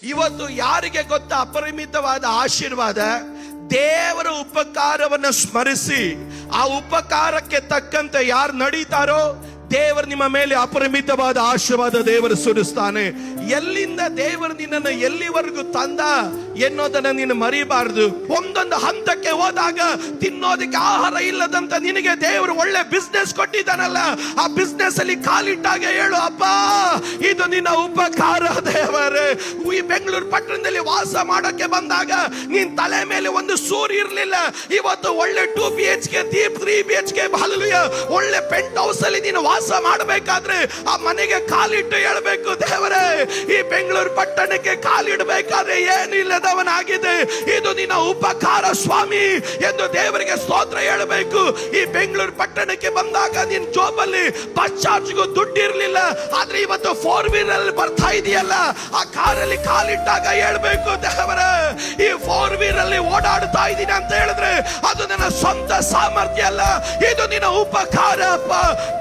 ಇವತ್ತು ಯಾರಿಗೆ ಗೊತ್ತಾ ಅಪರಿಮಿತವಾದ ಆಶೀರ್ವಾದ? ದೇವರ ಉಪಕಾರವನ್ನು ಸ್ಮರಿಸಿ ಆ ಉಪಕಾರಕ್ಕೆ ತಕ್ಕಂತೆ ಯಾರು ನಡೀತಾರೋ ದೇವರು ನಿಮ್ಮ ಮೇಲೆ ಅಪರಿಮಿತವಾದ ಆಶೀರ್ವಾದ ದೇವರು ಸುರಿಸ್ತಾನೆ. ಎಲ್ಲಿಂದ ದೇವರು ನಿನ್ನನ್ನು ಎಲ್ಲಿವರೆಗೂ ತಂದ ಎನ್ನೋದನ್ನ ನೀನು ಮರಿಬಾರದು. ಒಂದೊಂದು ಹಂತಕ್ಕೆ ಹೋದಾಗ ತಿನ್ನೋದಕ್ಕೆ ಆಹಾರ ಇಲ್ಲದಂತ ನಿನಗೆ ದೇವರು ಒಳ್ಳೆ ಬಿಸ್ನೆಸ್ ಕೊಟ್ಟಿದ್ದಾನಲ್ಲ, ಆ ಬಿಸ್ನೆಸ್ ಅಲ್ಲಿ ಕಾಲಿಟ್ಟಾಗ ಹೇಳು, ಅಪ್ಪ ಇದು ನಿನ್ನ ಉಪಕಾರ ದೇವರೇ. ಈ ಬೆಂಗಳೂರು ಪಟ್ಟಣದಲ್ಲಿ ವಾಸ ಮಾಡೋಕೆ ಬಂದಾಗ ನಿನ್ ತಲೆ ಮೇಲೆ ಒಂದು ಸೂರು ಇರ್ಲಿಲ್ಲ. ಇವತ್ತು ಒಳ್ಳೆ 2 BHK 3 BHK ಒಳ್ಳೆ ಪೆಂಟ್ ಹೌಸ್ ಅಲ್ಲಿ ನೀನು ವಾಸ ಮಾಡಬೇಕಾದ್ರೆ ಆ ಮನೆಗೆ ಕಾಲಿಟ್ಟು ಹೇಳಬೇಕು, ದೇವರೇ ಈ ಬೆಂಗಳೂರು ಪಟ್ಟಣಕ್ಕೆ ಕಾಲಿಡಬೇಕಾದ್ರೆ ಏನಿಲ್ಲದವನಾಗಿದೆ, ಇದು ನಿನ್ನ ಉಪಕಾರ ಸ್ವಾಮಿ ಎಂದು ದೇವರಿಗೆ ಸ್ತೋತ್ರ ಹೇಳಬೇಕು. ಈ ಬೆಂಗಳೂರು ಪಟ್ಟಣಕ್ಕೆ ಬಂದಾಗ ನಿನ್ ಜೋಬಲ್ಲಿ ಬಸ್ ಚಾರ್ಜ್ಗೂ ದುಡ್ಡು ಇರಲಿಲ್ಲ, ಆದ್ರೆ ಇವತ್ತು 4 ವೀಲರ್ ಬರ್ತಾ ಇದೆಯಲ್ಲ, ಆ ಕಾರಲ್ಲಿ ಕಾಲಿಟ್ಟಾಗ ಹೇಳ್ಬೇಕು, ದೇವರೇ ಈ 4 ವೀಲರ್ ಓಡಾಡ್ತಾ ಇದ್ದೀನಿ ಅಂತ ಹೇಳಿದ್ರೆ ಅದು ನನ್ನ ಸ್ವಂತ ಸಾಮರ್ಥ್ಯ ಅಲ್ಲ, ಇದು ನಿನ್ನ ಉಪಕಾರ ಅಪ್ಪ.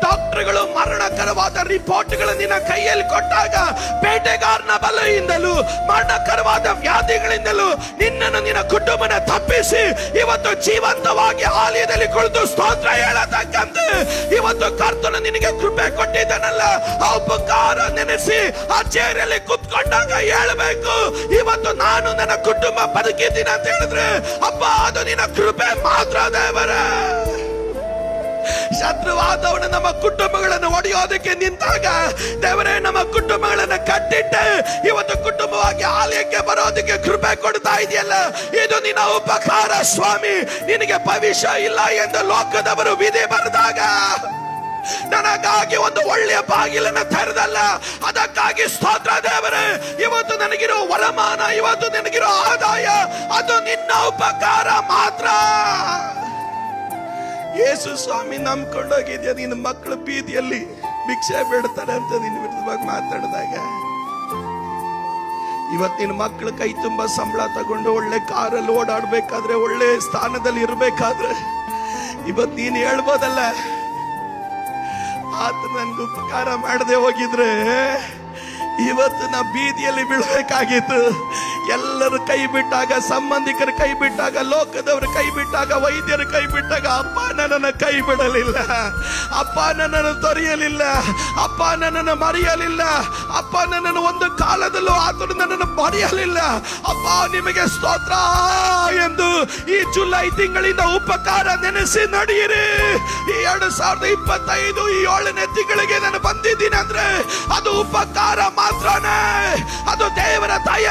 ಡಾಕ್ಟರ್ಗಳು ಮರಣಕರವಾದ ರಿಪೋರ್ಟ್ಗಳು ನಿನ್ನ ಕೈಯಲ್ಲಿ ಕೊಟ್ಟಾಗ ಬೇಟೆಗಾರನ ಬಲೆಯಿಂದಲೂ ಮರಣಕರವಾದ ವ್ಯಾಧಿಗಳಿಂದಲೂ ನಿನ್ನನ್ನು ನಿನ್ನ ಕುಟುಂಬನ ತಪ್ಪಿಸಿ ಇವತ್ತು ಜೀವಂತವಾಗಿ ಆಲಯದಲ್ಲಿ ಕುಳಿತು ಸ್ತೋತ್ರ ಹೇಳತಕ್ಕಂತೆ ಇವತ್ತು ಕರ್ತನು ನಿನಗೆ ಕೃಪೆ ಕೊಟ್ಟಿದ್ದಾನಲ್ಲ, ಆ ಉಪಕಾರ ನೆನೆಸಿ ಆ ಚೇರಲ್ಲಿ ಕುತ್ಕೊಂಡಾಗ ಹೇಳಬೇಕು, ಇವತ್ತು ನಾನು ನನ್ನ ಕುಟುಂಬ ಬದುಕಿದ್ದೀನಿ ಅಂತ ಹೇಳಿದ್ರೆ ಅಪ್ಪ ಅದು ನಿನ್ನ ಕೃಪೆ ಮಾತ್ರ ದೇವರೇ. ಶತ್ರುವಾದವನು ನಮ್ಮ ಕುಟುಂಬಗಳನ್ನು ಒಡೆಯೋದಕ್ಕೆ ನಿಂತಾಗ ದೇವರೇ ನಮ್ಮ ಕುಟುಂಬಗಳನ್ನು ಕಟ್ಟಿಟ್ಟೆ ಇವತ್ತು ಕುಟುಂಬವಾಗಿ ಆಲಯಕ್ಕೆ ಬರೋದಕ್ಕೆ ಕೃಪೆ ಕೊಡ್ತಾ ಇದೆಯಲ್ಲ, ಇದು ನಿನ್ನ ಉಪಕಾರ ಸ್ವಾಮಿ. ನಿನಗೆ ಭವಿಷ್ಯ ಇಲ್ಲ ಎಂದು ಲೋಕದವರು ವಿಧಿ ಬರೆದಾಗ ನನಗಾಗಿ ಒಂದು ಒಳ್ಳೆಯ ಬಾಗಿಲನ್ನು ತೆರೆದಲ್ಲ, ಅದಕ್ಕಾಗಿ ಸ್ತೋತ್ರ ದೇವರೇ. ಇವತ್ತು ನನಗಿರೋ ವರಮಾನ, ಇವತ್ತು ನನಗಿರೋ ಆದಾಯ ಅದು ನಿನ್ನ ಉಪಕಾರ ಮಾತ್ರ. ಯೇಸು ಸ್ವಾಮಿ ನಂಬ್ಕೊಂಡೋಗಿದ್ಯಾ, ನಿನ್ನ ಮಕ್ಕಳು ಬೀದಿಯಲ್ಲಿ ಭಿಕ್ಷೆ ಬೇಡ್ತಾರೆ ಅಂತ ನಿನ್ನ ವಿರುದ್ಧವಾಗಿ ಮಾತಾಡಿದಾಗ ಇವತ್ತಿನ ಮಕ್ಕಳು ಕೈ ತುಂಬಾ ಸಂಬಳ ತಗೊಂಡು ಒಳ್ಳೆ ಕಾರಲ್ಲಿ ಓಡಾಡ್ಬೇಕಾದ್ರೆ ಒಳ್ಳೆ ಸ್ಥಾನದಲ್ಲಿ ಇರ್ಬೇಕಾದ್ರೆ ಇವತ್ತು ನೀನು ಹೇಳ್ಬೋದಲ್ಲ, ಆತ ನನ್ಗೆ ಉಪಕಾರ ಮಾಡದೆ ಹೋಗಿದ್ರೆ ಇವತ್ತು ನಾ ಬೀದಿಯಲ್ಲಿ ಬೀಳ್ಬೇಕಾಗಿತ್ತು. ಎಲ್ಲರೂ ಕೈ ಬಿಟ್ಟಾಗ, ಸಂಬಂಧಿಕರು ಕೈ ಬಿಟ್ಟಾಗ, ಲೋಕದವರು ಕೈ ಬಿಟ್ಟಾಗ, ವೈದ್ಯರು ಕೈ ಬಿಟ್ಟಾಗ ಅಪ್ಪ ನನ್ನನ್ನು ಕೈ ಬಿಡಲಿಲ್ಲ, ಅಪ್ಪ ನನ್ನನ್ನು ತೊರೆಯಲಿಲ್ಲ, ಅಪ್ಪ ನನ್ನನ್ನು ಮರೆಯಲಿಲ್ಲ, ಅಪ್ಪ ನನ್ನನ್ನು ಒಂದು ಕಾಲದಲ್ಲೂ ಆತನು ನನ್ನನ್ನು ಮರೆಯಲಿಲ್ಲ. ಅಪ್ಪ ನಿಮಗೆ ಸ್ತೋತ್ರ ಎಂದು ಈ ಜುಲೈ ತಿಂಗಳಿಂದ ಉಪಕಾರ ನೆನೆಸಿ ನಡೆಯಿರಿ. ಈ 2025 ಈ 7ನೇ ತಿಂಗಳಿಗೆ ನಾನು ಬಂದಿದ್ದೀನಿ ಅಂದ್ರೆ ಅದು ಉಪಕಾರ ಮಾತ್ರನೇ, ಅದು ದೇವರ ದಯ